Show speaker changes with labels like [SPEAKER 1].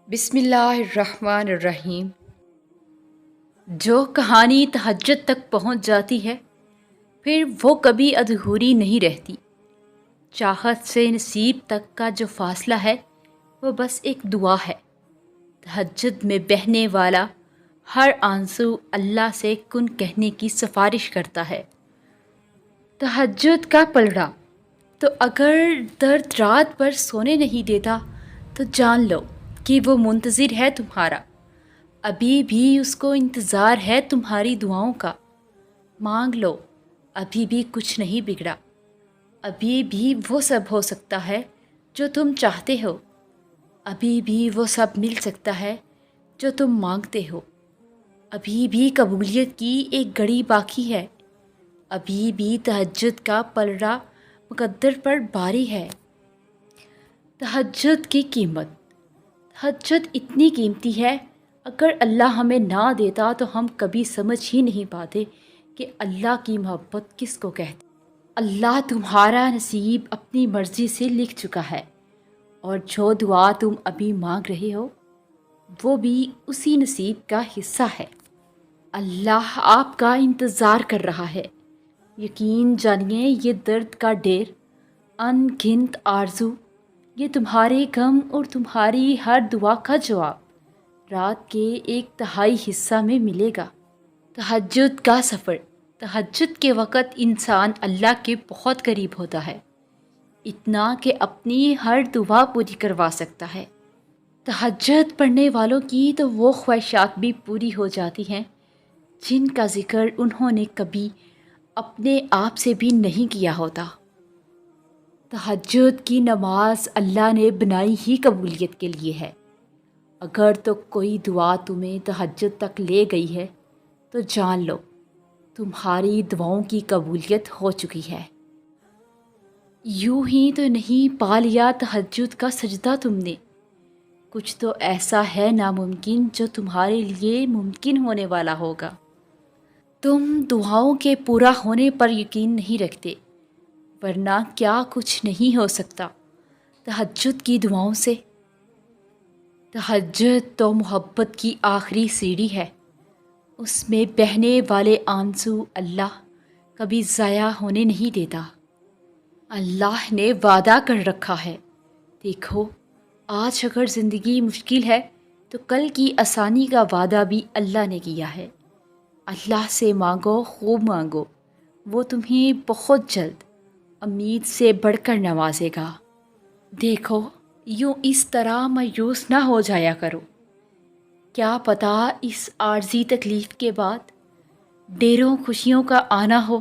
[SPEAKER 1] بسم اللہ الرحمن الرحیم۔ جو کہانی تہجد تک پہنچ جاتی ہے پھر وہ کبھی ادھوری نہیں رہتی۔ چاہت سے نصیب تک کا جو فاصلہ ہے وہ بس ایک دعا ہے۔ تہجد میں بہنے والا ہر آنسو اللہ سے کن کہنے کی سفارش کرتا ہے۔ تہجد کا پلڑا تو اگر درد رات بھر سونے نہیں دیتا تو جان لو کہ وہ منتظر ہے تمہارا۔ ابھی بھی اس کو انتظار ہے تمہاری دعاؤں کا۔ مانگ لو، ابھی بھی کچھ نہیں بگڑا۔ ابھی بھی وہ سب ہو سکتا ہے جو تم چاہتے ہو۔ ابھی بھی وہ سب مل سکتا ہے جو تم مانگتے ہو۔ ابھی بھی قبولیت کی ایک گھڑی باقی ہے۔ ابھی بھی تہجد کا پلڑا مقدر پر باری ہے۔ تہجد کی قیمت۔ تہجد اتنی قیمتی ہے، اگر اللہ ہمیں نہ دیتا تو ہم کبھی سمجھ ہی نہیں پاتے کہ اللہ کی محبت کس کو کہتے۔ اللہ تمہارا نصیب اپنی مرضی سے لکھ چکا ہے، اور جو دعا تم ابھی مانگ رہے ہو وہ بھی اسی نصیب کا حصہ ہے۔ اللہ آپ کا انتظار کر رہا ہے۔ یقین جانیے یہ درد کا ڈھیر، ان گنت آرزو، یہ تمہارے غم اور تمہاری ہر دعا کا جواب رات کے 1/3 حصہ میں ملے گا۔ تہجد کا سفر۔ تہجد کے وقت انسان اللہ کے بہت قریب ہوتا ہے، اتنا کہ اپنی ہر دعا پوری کروا سکتا ہے۔ تہجد پڑھنے والوں کی تو وہ خواہشات بھی پوری ہو جاتی ہیں جن کا ذکر انہوں نے کبھی اپنے آپ سے بھی نہیں کیا ہوتا۔ تہجد کی نماز اللہ نے بنائی ہی قبولیت کے لیے ہے۔ اگر تو کوئی دعا تمہیں تہجد تک لے گئی ہے تو جان لو تمہاری دعاؤں کی قبولیت ہو چکی ہے۔ یوں ہی تو نہیں پا لیا تہجد کا سجدہ تم نے۔ کچھ تو ایسا ہے ناممکن جو تمہارے لیے ممکن ہونے والا ہوگا۔ تم دعاؤں کے پورا ہونے پر یقین نہیں رکھتے، ورنہ کیا کچھ نہیں ہو سکتا تہجد کی دعاؤں سے۔ تہجد تو محبت کی آخری سیڑھی ہے۔ اس میں بہنے والے آنسو اللہ کبھی ضائع ہونے نہیں دیتا۔ اللہ نے وعدہ کر رکھا ہے، دیکھو آج اگر زندگی مشکل ہے تو کل کی آسانی کا وعدہ بھی اللہ نے کیا ہے۔ اللہ سے مانگو، خوب مانگو، وہ تمہیں بہت جلد امید سے بڑھ کر نوازے گا۔ دیکھو یوں اس طرح مایوس نہ ہو جایا کرو، کیا پتہ اس عارضی تکلیف کے بعد ڈھیروں خوشیوں کا آنا ہو۔